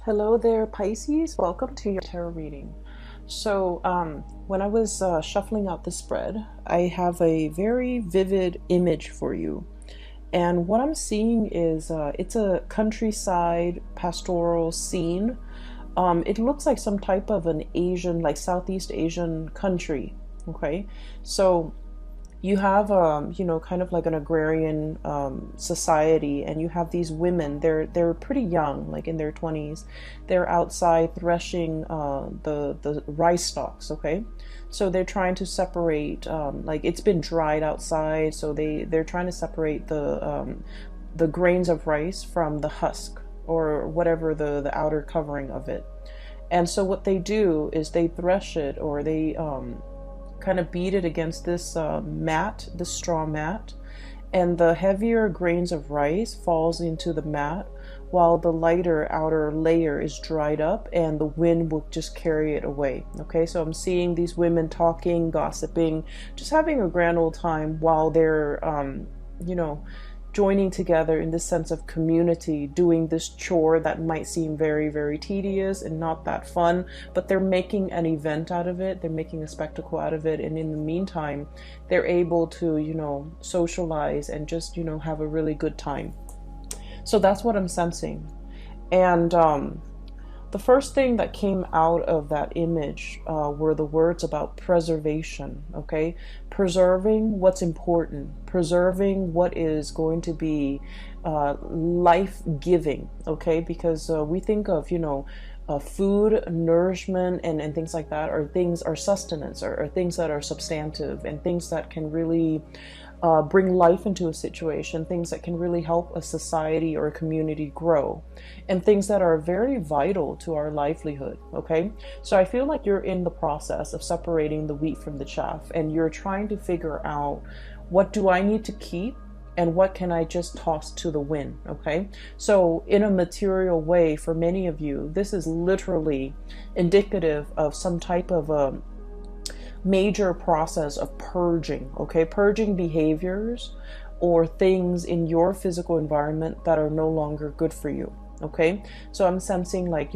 Hello there, Pisces. Welcome to your tarot reading. So, when I was shuffling out the spread, I have a very vivid image for you. And what I'm seeing is it's a countryside pastoral scene. It looks like some type of an Asian, like Southeast Asian country. Okay, so you have kind of like an agrarian society, and you have these women. They're pretty young, like in their 20s. They're outside threshing the rice stalks. Okay, so they're trying to separate, like it's been dried outside, so they're trying to separate the grains of rice from the husk, or whatever the outer covering of it. And so what they do is they thresh it, or they kind of beat it against this mat, this straw mat, and the heavier grains of rice falls into the mat, while the lighter outer layer is dried up, and the wind will just carry it away. Okay, so I'm seeing these women talking, gossiping, just having a grand old time while they're joining together in this sense of community, doing this chore that might seem very, very tedious and not that fun, but they're making an event out of it. They're making a spectacle out of it. And in the meantime, they're able to, socialize and just, have a really good time. So that's what I'm sensing. And the first thing that came out of that image were the words about preservation. Okay, preserving what's important, preserving what is going to be life-giving. Okay, because we think of food, nourishment, and things like that, are sustenance, or things that are substantive, and things that can really bring life into a situation, things that can really help a society or a community grow, and things that are very vital to our livelihood. Okay, so I feel like you're in the process of separating the wheat from the chaff, and you're trying to figure out, what do I need to keep and what can I just toss to the wind? Okay, so in a material way, for many of you, this is literally indicative of some type of a major process of purging. Okay, purging behaviors or things in your physical environment that are no longer good for you. Okay, so I'm sensing like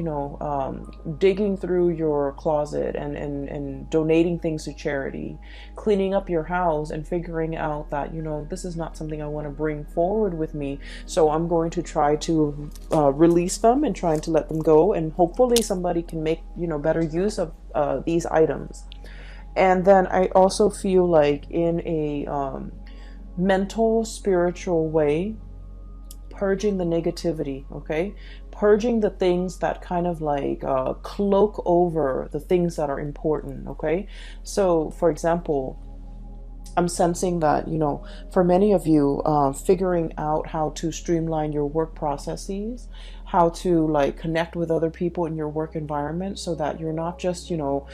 digging through your closet and donating things to charity, cleaning up your house, and figuring out that this is not something I want to bring forward with me, so I'm going to try to release them and trying to let them go, and hopefully somebody can make better use of these items. And then I also feel like in a mental, spiritual way, purging the negativity. Okay, purging the things that kind of like cloak over the things that are important. Okay, so for example, I'm sensing that, for many of you, figuring out how to streamline your work processes, how to like connect with other people in your work environment, so that you're not just, some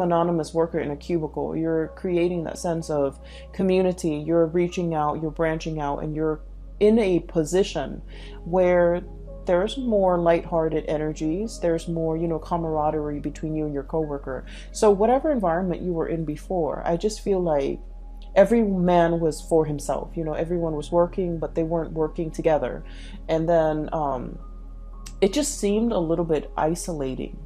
anonymous worker in a cubicle. You're creating that sense of community. You're reaching out, you're branching out, and you're in a position where there's more lighthearted energies. There's more, camaraderie between you and your coworker. So whatever environment you were in before, I just feel like every man was for himself. Everyone was working, but they weren't working together. And then it just seemed a little bit isolating.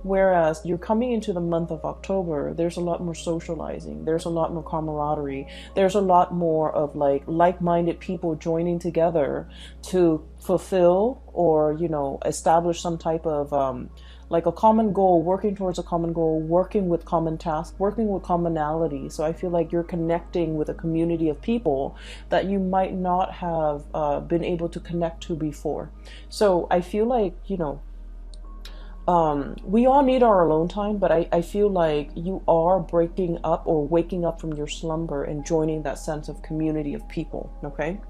Whereas you're coming into the month of October, there's a lot more socializing, there's a lot more camaraderie, there's a lot more of like-minded people joining together to fulfill or establish some type of like a common goal, working towards a common goal, working with common tasks, working with commonality. So I feel like you're connecting with a community of people that you might not have been able to connect to before. So I feel like we all need our alone time, but I feel like you are breaking up or waking up from your slumber and joining that sense of community of people. Okay.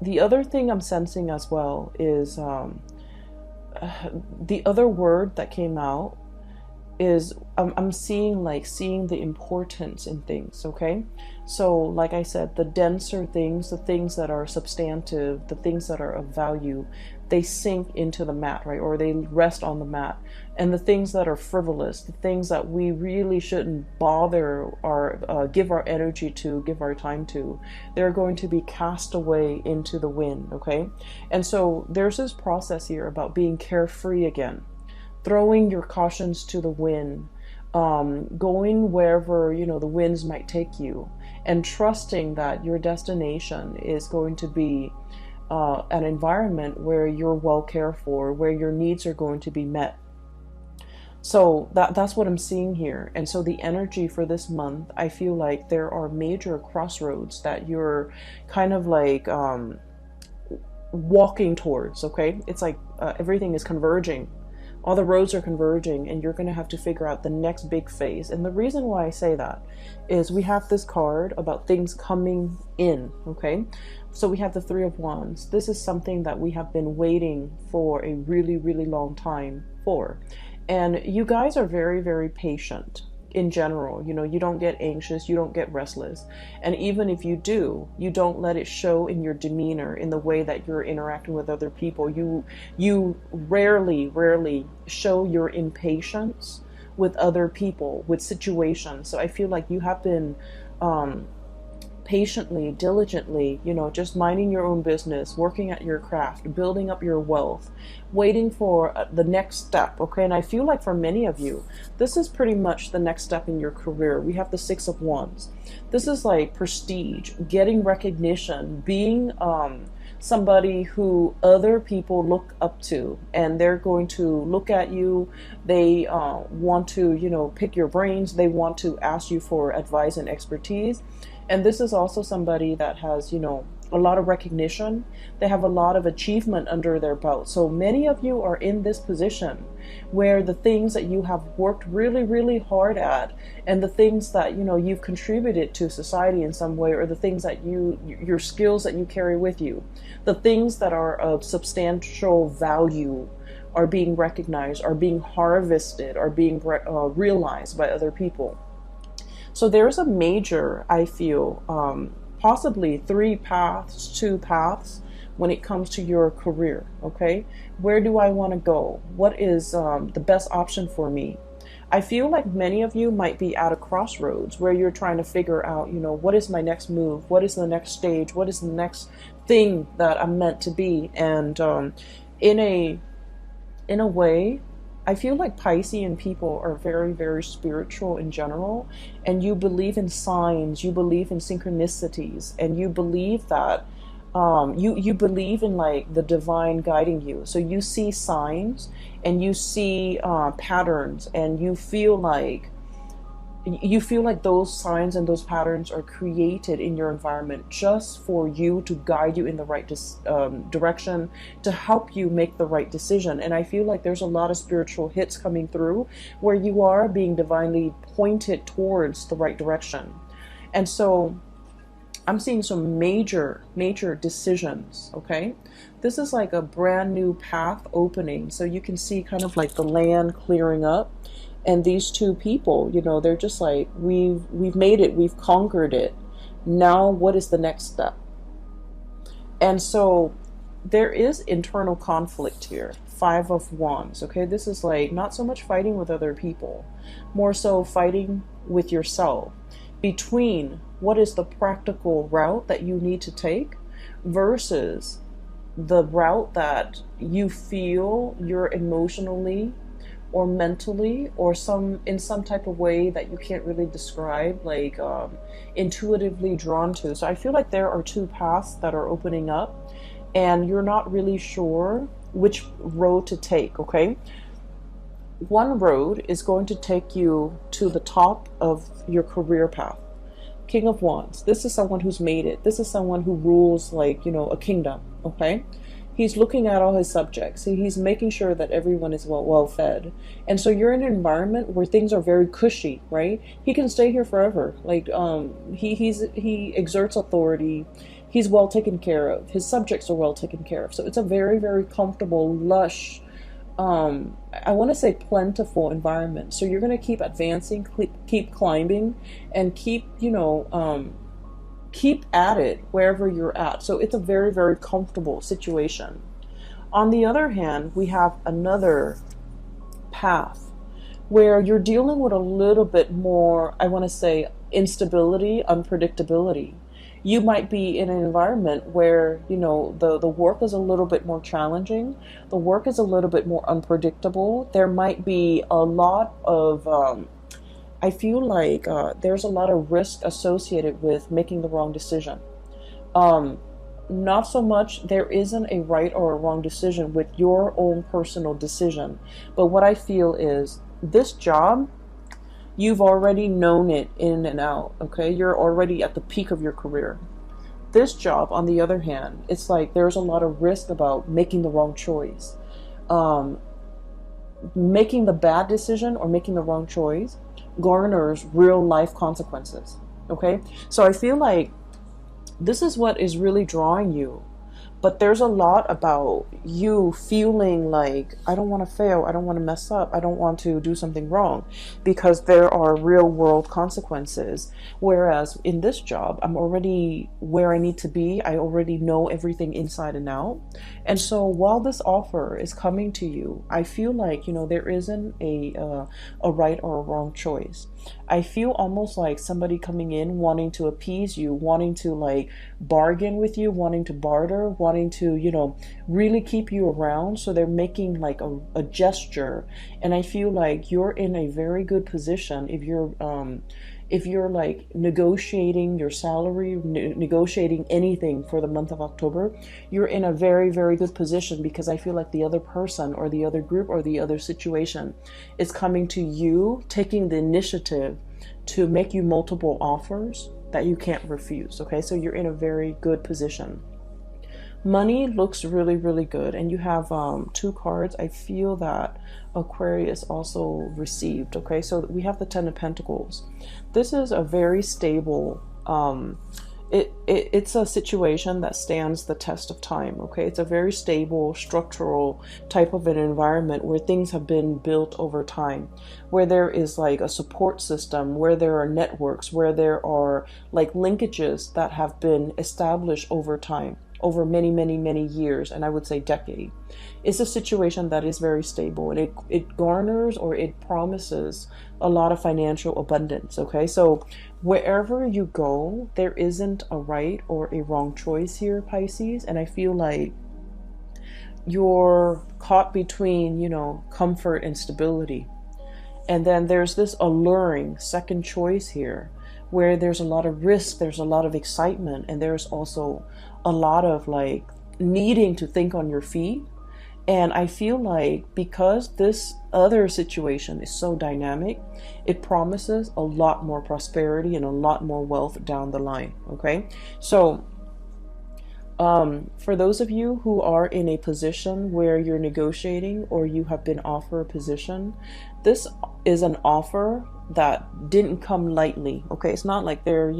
The other thing I'm sensing as well is the other word that came out is I'm seeing like seeing the importance in things, okay? So like I said, the denser things, the things that are substantive, the things that are of value, they sink into the mat, right? Or they rest on the mat. And the things that are frivolous, the things that we really shouldn't bother or give our energy to, give our time to, they're going to be cast away into the wind, okay? And so there's this process here about being carefree again, throwing your cautions to the wind, going wherever the winds might take you, and trusting that your destination is going to be an environment where you're well cared for, where your needs are going to be met. So that's what I'm seeing here. And so the energy for this month, I feel like there are major crossroads that you're kind of like walking towards, okay? It's like everything is converging. All the roads are converging, and you're going to have to figure out the next big phase. And the reason why I say that is we have this card about things coming in, okay? So we have the Three of Wands. This is something that we have been waiting for a really, really long time for. And you guys are very, very patient in general. You don't get anxious, you don't get restless. And even if you do, you don't let it show in your demeanor, in the way that you're interacting with other people. You rarely show your impatience with other people, with situations. So I feel like you have been patiently, diligently, just minding your own business, working at your craft, building up your wealth, waiting for the next step, okay? And I feel like for many of you, this is pretty much the next step in your career. We have the Six of Wands. This is like prestige, getting recognition, being somebody who other people look up to, and they're going to look at you. They want to, pick your brains. They want to ask you for advice and expertise. And this is also somebody that has, a lot of recognition. They have a lot of achievement under their belt. So many of you are in this position where the things that you have worked really, really hard at, and the things that, you've contributed to society in some way, or the things that your skills that you carry with you, the things that are of substantial value are being recognized, are being harvested, are being realized by other people. So there's a major, I feel, possibly 3 paths, 2 paths when it comes to your career, okay? Where do I want to go? What is the best option for me? I feel like many of you might be at a crossroads where you're trying to figure out, what is my next move? What is the next stage? What is the next thing that I'm meant to be? And in a way, I feel like Piscean people are very, very spiritual in general, and you believe in signs, you believe in synchronicities, and you believe that you believe in like the divine guiding you. So you see signs and you see patterns, and you feel like those signs and those patterns are created in your environment just for you, to guide you in the right direction, to help you make the right decision. And I feel like there's a lot of spiritual hits coming through where you are being divinely pointed towards the right direction. And so I'm seeing some major decisions, okay? This is like a brand new path opening. So you can see kind of like the land clearing up. And these two people, they're just like, we've made it, we've conquered it. Now what is the next step? And so there is internal conflict here. 5 of Wands, okay? This is like not so much fighting with other people, more so fighting with yourself, between what is the practical route that you need to take versus the route that you feel you're emotionally or mentally, or in some type of way that you can't really describe, like intuitively drawn to. So I feel like there are 2 paths that are opening up, and you're not really sure which road to take, okay? One road is going to take you to the top of your career path. King of Wands. This is someone who's made it. This is someone who rules like, a kingdom, okay? He's looking at all his subjects. He's making sure that everyone is well fed. And so you're in an environment where things are very cushy, right? He can stay here forever. Like he exerts authority. He's well taken care of. His subjects are well taken care of. So it's a very, very comfortable, lush I want to say plentiful environment. So you're going to keep advancing, keep climbing, and keep, keep at it wherever you're at. So it's a very, very comfortable situation. On the other hand, we have another path where you're dealing with a little bit more, I want to say, instability, unpredictability. You might be in an environment where, the work is a little bit more challenging. The work is a little bit more unpredictable. There might be a lot of, I feel like there's a lot of risk associated with making the wrong decision. Um, Not so much there isn't a right or a wrong decision with your own personal decision, but what I feel is this job, you've already known it in and out, okay? You're already at the peak of your career. This job, on the other hand, it's like there's a lot of risk about making the wrong choice. Um, Making the bad decision or making the wrong choice garners real life consequences, okay? So I feel like this is what is really drawing you. But there's a lot about you feeling like, I don't want to fail, I don't want to mess up, I don't want to do something wrong, because there are real world consequences. Whereas in this job, I'm already where I need to be. I already know everything inside and out. And so while this offer is coming to you, I feel like, there isn't a right or a wrong choice. I feel almost like somebody coming in wanting to appease you, wanting to like bargain with you, wanting to barter, wanting to, really keep you around. So they're making like a gesture. And I feel like you're in a very good position if you're like negotiating your salary, negotiating anything for the month of October, you're in a very, very good position, because I feel like the other person or the other group or the other situation is coming to you, taking the initiative to make you multiple offers that you can't refuse. Okay, so you're in a very good position. Money looks really, really good, and you have two cards. I feel that Aquarius also received. Okay, so we have the Ten of Pentacles. This is a very stable. It's a situation that stands the test of time. Okay, it's a very stable, structural type of an environment where things have been built over time, where there is like a support system, where there are networks, where there are like linkages that have been established over time, over many, many, many years, and I would say decade. It's a situation that is very stable, and it garners, or it promises, a lot of financial abundance. Okay, so wherever you go, there isn't a right or a wrong choice here, Pisces, and I feel like you're caught between, comfort and stability. And then there's this alluring second choice here, where there's a lot of risk, there's a lot of excitement, and there's also a lot of like needing to think on your feet. And I feel like because this other situation is so dynamic, it promises a lot more prosperity and a lot more wealth down the line. Okay, so for those of you who are in a position where you're negotiating or you have been offered a position, this is an offer that didn't come lightly. Okay, it's not like they're,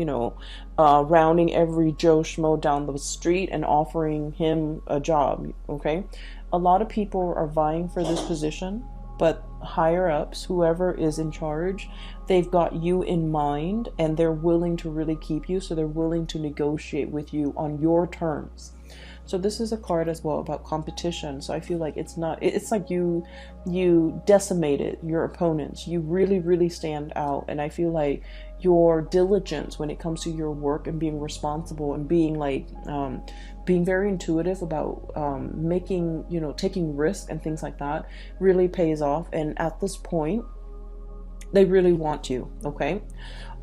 rounding every Joe Schmo down the street and offering him a job. Okay, a lot of people are vying for this position, but higher ups, whoever is in charge, they've got you in mind and they're willing to really keep you. So they're willing to negotiate with you on your terms. So this is a card as well about competition. So I feel like it's like you decimated your opponents. You really, really stand out. And I feel like your diligence when it comes to your work and being responsible and being like, being very intuitive about making, taking risks and things like that really pays off. And at this point, they really want you. Okay.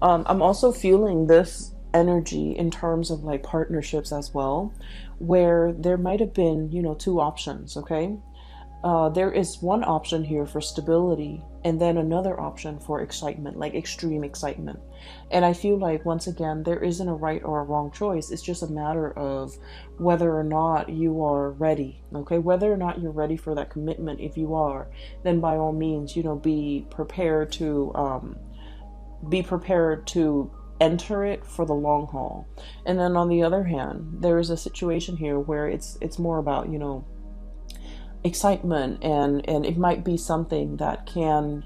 I'm also feeling this energy in terms of like partnerships as well, where there might have been, two options. Okay. There is one option here for stability, and then another option for excitement, like extreme excitement. And I feel like, once again, there isn't a right or a wrong choice. It's just a matter of whether or not you are ready. Okay, whether or not you're ready for that commitment. If you are, then by all means, be prepared to enter it for the long haul. And then on the other hand, there is a situation here where it's more about, excitement, and it might be something that can,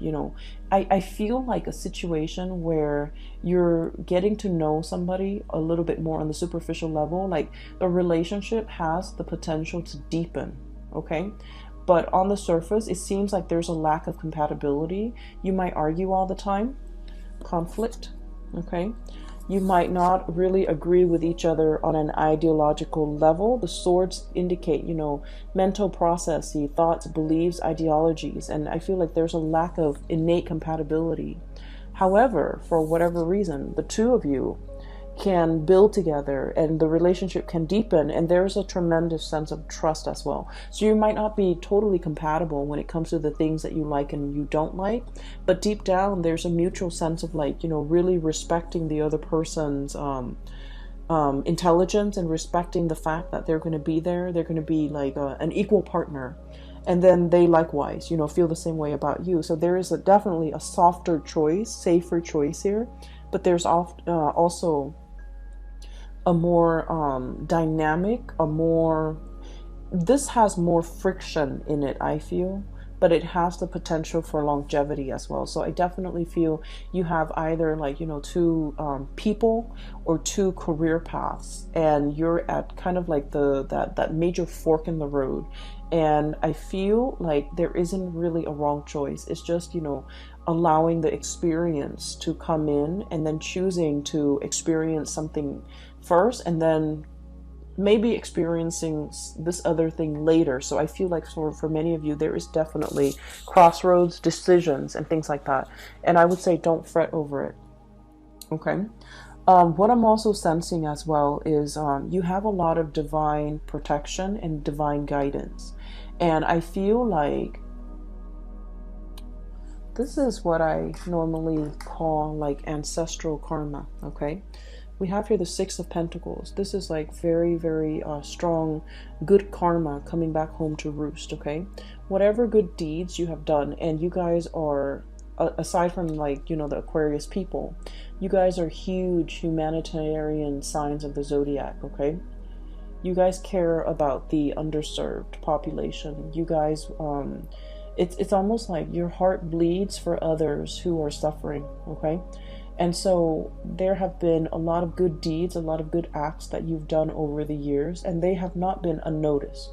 I feel like a situation where you're getting to know somebody a little bit more on the superficial level. Like the relationship has the potential to deepen, okay? But on the surface, it seems like there's a lack of compatibility. You might argue all the time, conflict, okay? You might not really agree with each other on an ideological level. The swords indicate, mental processes, thoughts, beliefs, ideologies, and I feel like there's a lack of innate compatibility. However, for whatever reason, the two of you can build together and the relationship can deepen, and there's a tremendous sense of trust as well. So you might not be totally compatible when it comes to the things that you like and you don't like, but deep down there's a mutual sense of like, really respecting the other person's intelligence, and respecting the fact that they're going to be there. They're going to be like an equal partner, and then they likewise feel the same way about you. So there is definitely a softer choice, safer choice here, but there's also a more dynamic, this has more friction in it, I feel, but it has the potential for longevity as well. So I definitely feel you have either like, two people or two career paths, and you're at kind of like that major fork in the road. And I feel like there isn't really a wrong choice. It's just, allowing the experience to come in, and then choosing to experience something first, and then maybe experiencing this other thing later. So I feel like for many of you, there is definitely crossroads, decisions, and things like that. And I would say don't fret over it. Okay. What I'm also sensing as well is you have a lot of divine protection and divine guidance. And I feel like this is what I normally call like ancestral karma, okay? We have here the Six of Pentacles. This is like very, very strong, good karma coming back home to roost, okay? Whatever good deeds you have done, and you guys are, aside from like, the Aquarius people, you guys are huge humanitarian signs of the zodiac, okay? You guys care about the underserved population. You guys, it's almost like your heart bleeds for others who are suffering, okay? And so there have been a lot of good deeds, a lot of good acts that you've done over the years, and they have not been unnoticed.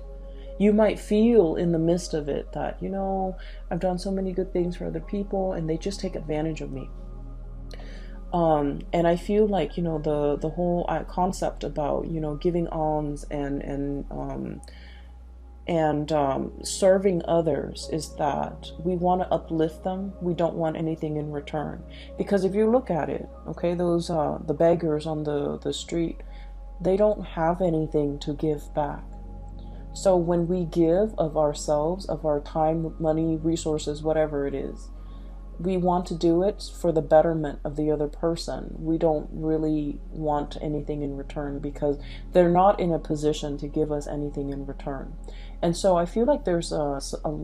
You might feel in the midst of it that, I've done so many good things for other people and they just take advantage of me. And I feel like, the whole concept about, giving alms and serving others is that we want to uplift them. We don't want anything in return. Because if you look at it, okay, those the beggars on the street, they don't have anything to give back. So when we give of ourselves, of our time, money, resources, whatever it is, we want to do it for the betterment of the other person. We don't really want anything in return because they're not in a position to give us anything in return. And so I feel like there's a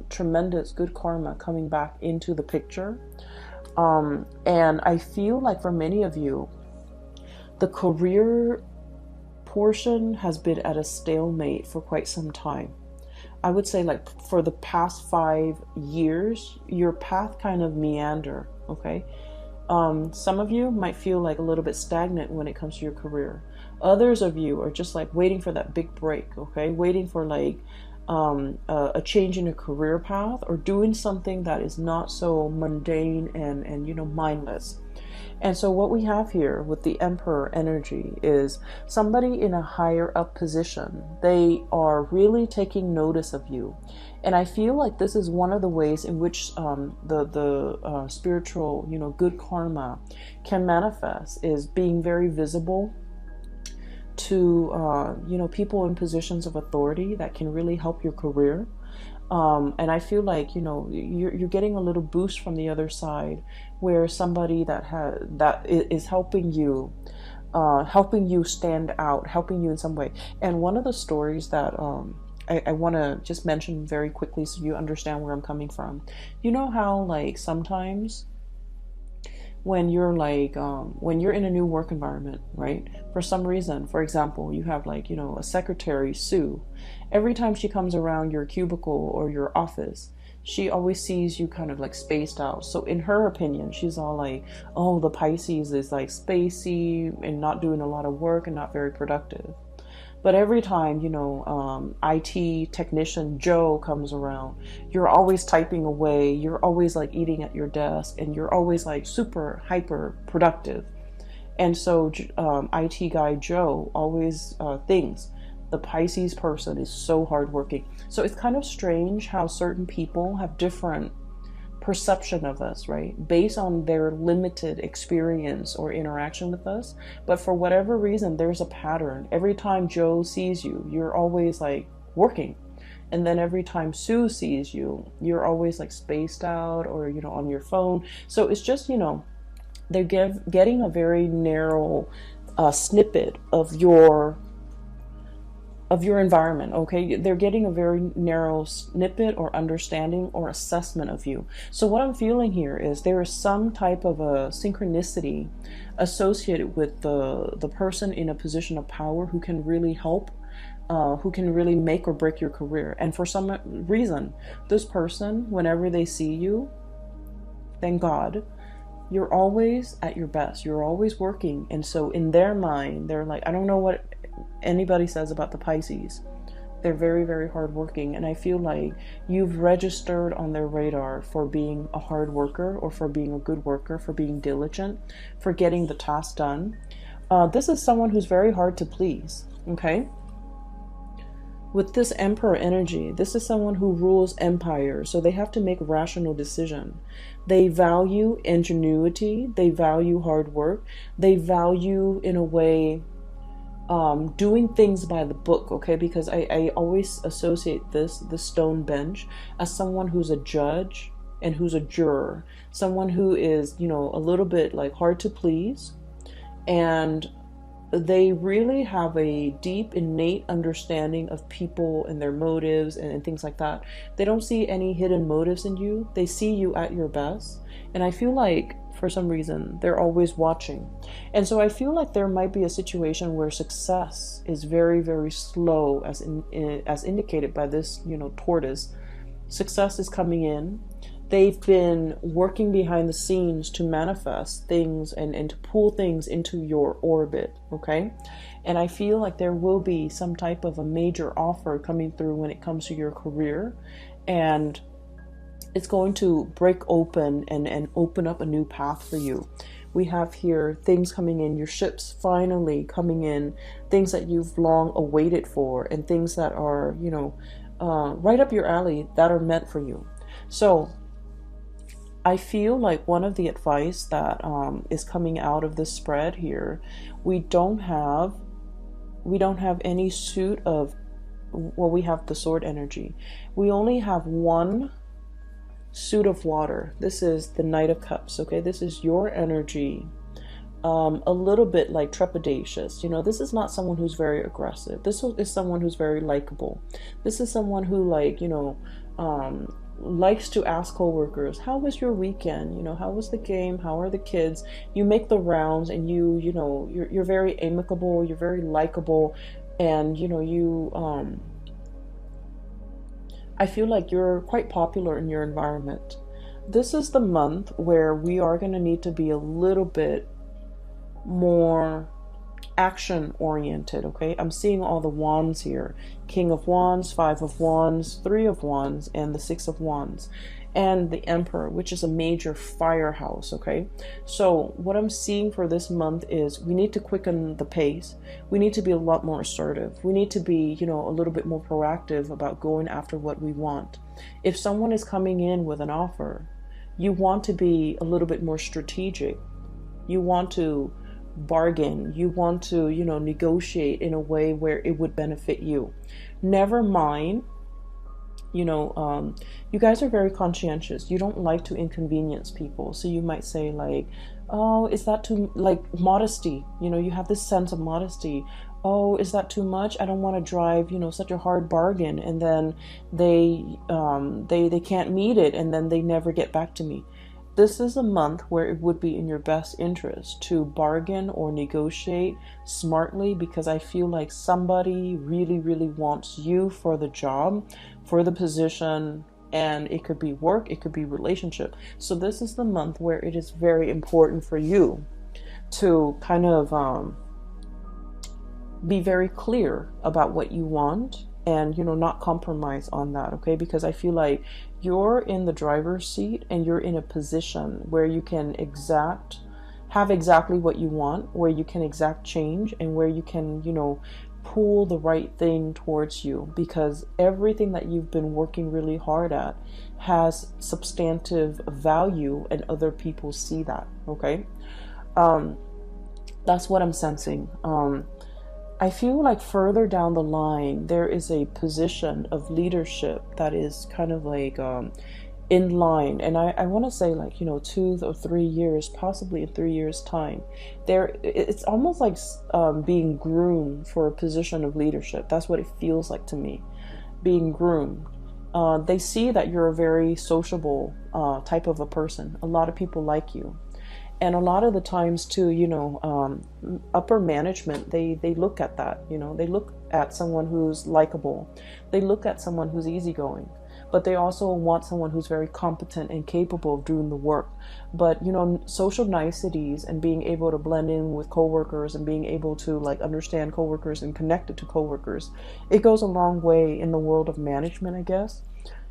tremendous good karma coming back into the picture. And I feel like for many of you, the career portion has been at a stalemate for quite some time. I would say like for the past 5 years, your path kind of meander, okay? Some of you might feel like a little bit stagnant when it comes to your career. Others of you are just like waiting for that big break, okay? Waiting for like a change in a career path, or doing something that is not so mundane and mindless. And so what we have here with the Emperor energy is somebody in a higher up position. They are really taking notice of you. And I feel like this is one of the ways in which the spiritual, good karma can manifest, is being very visible to, people in positions of authority that can really help your career. And I feel like, you're getting a little boost from the other side, where somebody that is helping you stand out, helping you in some way. And one of the stories that I want to just mention very quickly so you understand where I'm coming from. You know how like sometimes when you're like when you're in a new work environment, right? For some reason, for example, you have like, a secretary, Sue. Every time she comes around your cubicle or your office, she always sees you kind of like spaced out. So in her opinion, she's all like, oh, the Pisces is like spacey and not doing a lot of work and not very productive. But every time, IT technician Joe comes around, you're always typing away, you're always like eating at your desk, and you're always like super hyper productive. And so IT guy Joe always thinks the Pisces person is so hardworking. So it's kind of strange how certain people have different perception of us, right? Based on their limited experience or interaction with us. But for whatever reason, there's a pattern. Every time Joe sees you, you're always like working. And then every time Sue sees you, you're always like spaced out or, on your phone. So it's just, they're getting a very narrow snippet of your environment, okay? They're getting a very narrow snippet or understanding or assessment of you. So what I'm feeling here is there is some type of a synchronicity associated with the person in a position of power who can really help, who can really make or break your career. And for some reason, this person, whenever they see you, thank God, you're always at your best. You're always working. And so in their mind, they're like, I don't know what anybody says about the Pisces. They're very, very hardworking. And I feel like you've registered on their radar for being a hard worker or for being a good worker, for being diligent, for getting the task done. This is someone who's very hard to please, okay? With this Emperor energy, this is someone who rules empire, so they have to make rational decision. They value ingenuity, they value hard work, they value, in a way, doing things by the book, okay? Because I always associate the stone bench, as someone who's a judge and who's a juror, someone who is, a little bit like hard to please, and they really have a deep innate understanding of people and their motives and things like that. They don't see any hidden motives in you. They see you at your best. And I feel like for some reason they're always watching. And so I feel like there might be a situation where success is very, very slow, as indicated by this, tortoise. Success is coming in. They've been working behind the scenes to manifest things and to pull things into your orbit, okay? And I feel like there will be some type of a major offer coming through when it comes to your career. And it's going to break open and open up a new path for you. We have here things coming in, your ships finally coming in, things that you've long awaited for, and things that are, right up your alley that are meant for you. So I feel like one of the advice that is coming out of this spread here, we don't have any suit of, well, we have the sword energy. We only have one suit of water. This is the Knight of Cups, okay? This is your energy, a little bit like trepidatious. This is not someone who's very aggressive. This is someone who's very likable. This is someone who, like, likes to ask coworkers, how was your weekend? How was the game? How are the kids? You make the rounds, and you're very amicable, you're very likable, and I feel like you're quite popular in your environment. This is the month where we are going to need to be a little bit more action oriented, okay? I'm seeing all the wands here. King of Wands, Five of Wands, Three of Wands, and the Six of Wands. And the Emperor, which is a major firehouse, okay? So what I'm seeing for this month is we need to quicken the pace. We need to be a lot more assertive. We need to be, a little bit more proactive about going after what we want. If someone is coming in with an offer, you want to be a little bit more strategic. You want to bargain. You want to, negotiate in a way where it would benefit you. Never mind, you guys are very conscientious. You don't like to inconvenience people. So you might say like, oh, is that too, like, modesty? You have this sense of modesty. Oh, is that too much? I don't want to drive, such a hard bargain. And then they can't meet it, and then they never get back to me. this is a month where it would be in your best interest to bargain or negotiate smartly, because I feel like somebody really, really wants you for the job, for the position, and it could be work, it could be relationship. So this is the month where it is very important for you to kind of be very clear about what you want, and not compromise on that, okay? Because I feel like you're in the driver's seat and you're in a position where you can have exactly what you want, where you can exact change, and where you can pull the right thing towards you, because everything that you've been working really hard at has substantive value and other people see that, okay? That's what I'm sensing. I feel like further down the line, there is a position of leadership that is kind of like in line. And I want to say like, 2 or 3 years, possibly in 3 years time, it's almost like being groomed for a position of leadership. That's what it feels like to me, being groomed. They see that you're a very sociable type of a person. A lot of people like you. And a lot of the times too, upper management, they look at that, they look at someone who's likable. They look at someone who's easygoing, but they also want someone who's very competent and capable of doing the work. But, social niceties and being able to blend in with coworkers and being able to like understand coworkers and connect it to coworkers, it goes a long way in the world of management, I guess.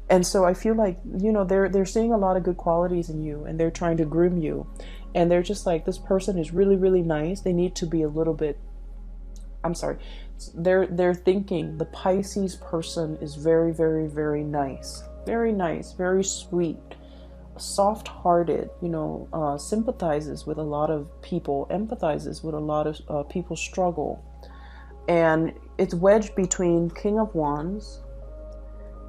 And so I feel like, they're seeing a lot of good qualities in you, and they're trying to groom you. And they're just like, this person is really, really nice. They need to be a little bit, they're thinking the Pisces person is very, very, very nice, very sweet, soft-hearted, sympathizes with a lot of people, empathizes with a lot of people's struggle. And it's wedged between King of Wands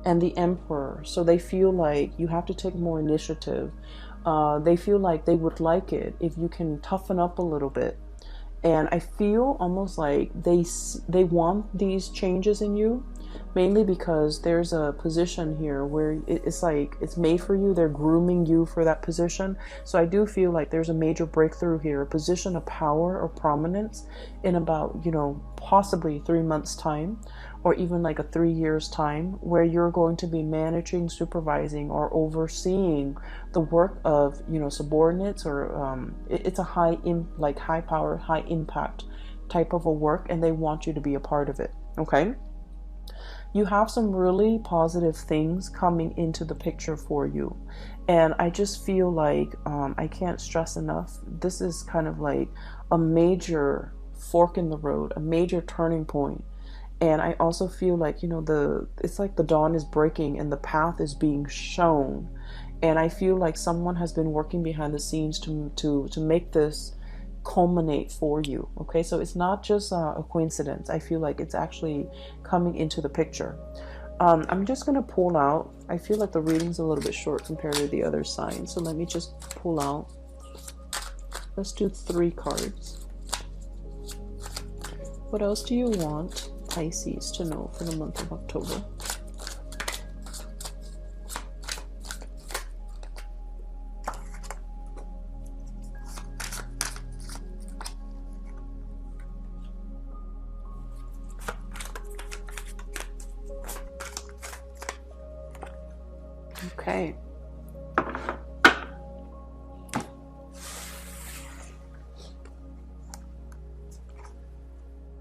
and the Emperor. So they feel like you have to take more initiative. They feel like they would like it if you can toughen up a little bit. And I feel almost like they want these changes in you, mainly because there's a position here where it's like it's made for you. They're grooming you for that position. So I do feel like there's a major breakthrough here, a position of power or prominence in about, possibly 3 months time, or even like a 3 years time, where you're going to be managing, supervising, or overseeing the work of, subordinates, or it's a high power, high impact type of a work, and they want you to be a part of it. Okay. You have some really positive things coming into the picture for you. And I just feel like, I can't stress enough, this is kind of like a major fork in the road, a major turning point. And I also feel like, it's like the dawn is breaking and the path is being shown. And I feel like someone has been working behind the scenes to make this culminate for you. Okay, so it's not just a coincidence. I feel like it's actually coming into the picture. I'm just going to pull out. I feel like the reading's a little bit short compared to the other signs. So let me just pull out. Let's do 3 cards. What else do you want Pisces to know for the month of October? Okay.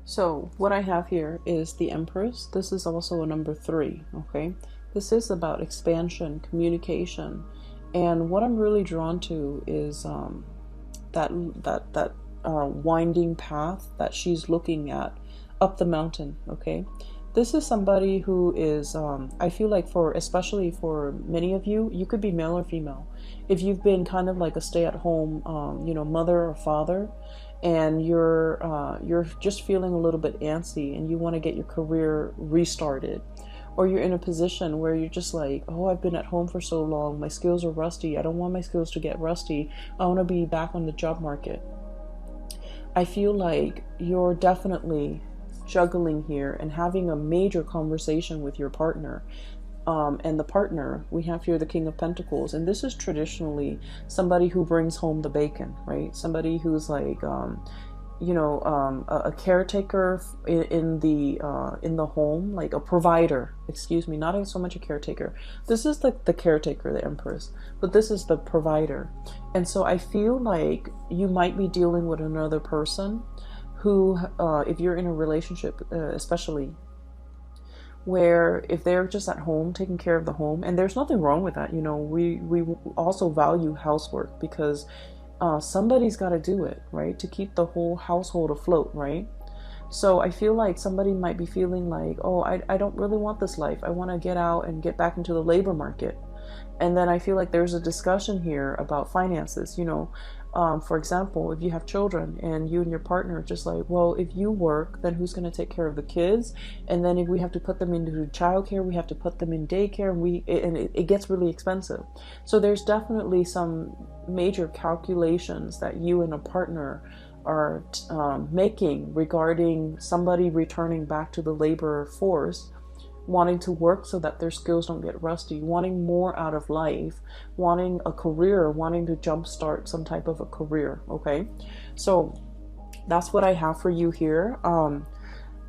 So what I have here is the Empress. This is also a number 3. Okay. This is about expansion, communication. And what I'm really drawn to is that winding path that she's looking at up the mountain. Okay. This is somebody who is, I feel like especially for many of you, you could be male or female. If you've been kind of like a stay-at-home, mother or father, and you're just feeling a little bit antsy and you want to get your career restarted, or you're in a position where you're just like, oh, I've been at home for so long, my skills are rusty, I don't want my skills to get rusty, I want to be back on the job market. I feel like you're definitely juggling here and having a major conversation with your partner And the partner, we have here the King of Pentacles, and this is traditionally somebody who brings home the bacon, right? Somebody who's like, a caretaker in the home, like a provider. Excuse me, not so much a caretaker. This is the caretaker, the Empress, but this is the provider. And so I feel like you might be dealing with another person who, if you're in a relationship, especially, where if they're just at home taking care of the home, and there's nothing wrong with that, we also value housework, because somebody's got to do it, right, to keep the whole household afloat, right? So I feel like somebody might be feeling like, oh, I don't really want this life, I want to get out and get back into the labor market. And then I feel like there's a discussion here about finances. For example, if you have children and you and your partner are just like, well, if you work, then who's going to take care of the kids? And then if we have to put them into childcare, we have to put them in daycare, and it gets really expensive. So there's definitely some major calculations that you and a partner are making regarding somebody returning back to the labor force, wanting to work so that their skills don't get rusty, wanting more out of life, wanting a career, wanting to jumpstart some type of a career, okay? So that's what I have for you here.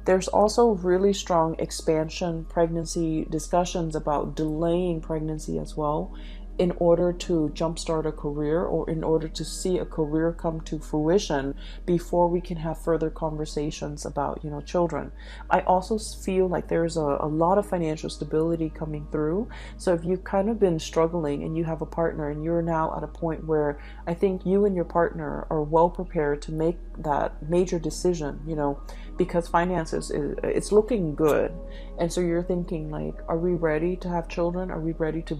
There's also really strong expansion pregnancy discussions about delaying pregnancy as well, in order to jumpstart a career, or in order to see a career come to fruition before we can have further conversations about, children. I also feel like there's a lot of financial stability coming through. So if you've kind of been struggling and you have a partner and you're now at a point where I think you and your partner are well prepared to make that major decision, because finances, it's looking good. And so you're thinking like, are we ready to have children? Are we ready to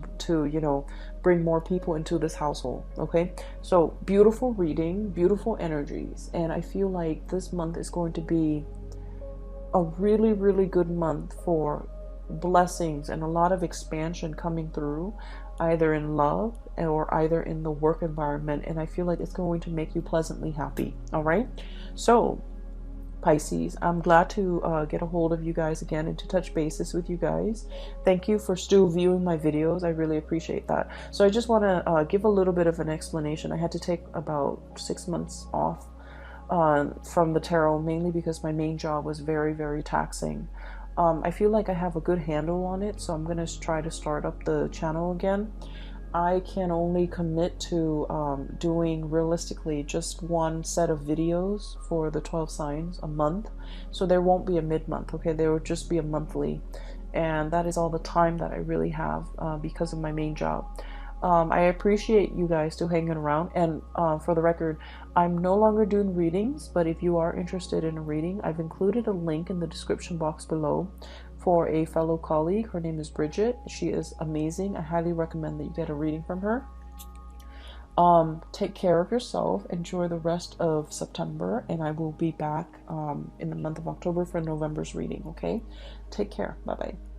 bring more people into this household? Okay, so beautiful reading, beautiful energies, and I feel like this month is going to be a really, really good month for blessings and a lot of expansion coming through, either in love or either in the work environment, and I feel like it's going to make you pleasantly happy. All right, so Pisces, I'm glad to get a hold of you guys again and to touch bases with you guys. Thank you for still viewing my videos. I really appreciate that. So I just want to give a little bit of an explanation. I had to take about 6 months off from the tarot, mainly because my main job was very, very taxing. I feel like I have a good handle on it, so I'm going to try to start up the channel again. I can only commit to doing realistically just one set of videos for the 12 signs a month. So there won't be a mid-month, okay? There will just be a monthly. And that is all the time that I really have because of my main job. I appreciate you guys still hanging around. And for the record, I'm no longer doing readings, but if you are interested in a reading, I've included a link in the description box below for a fellow colleague. Her name is Bridget. She is amazing. I highly recommend that you get a reading from her. Take care of yourself. Enjoy the rest of September, and I will be back in the month of October for November's reading, okay? Take care. Bye-bye.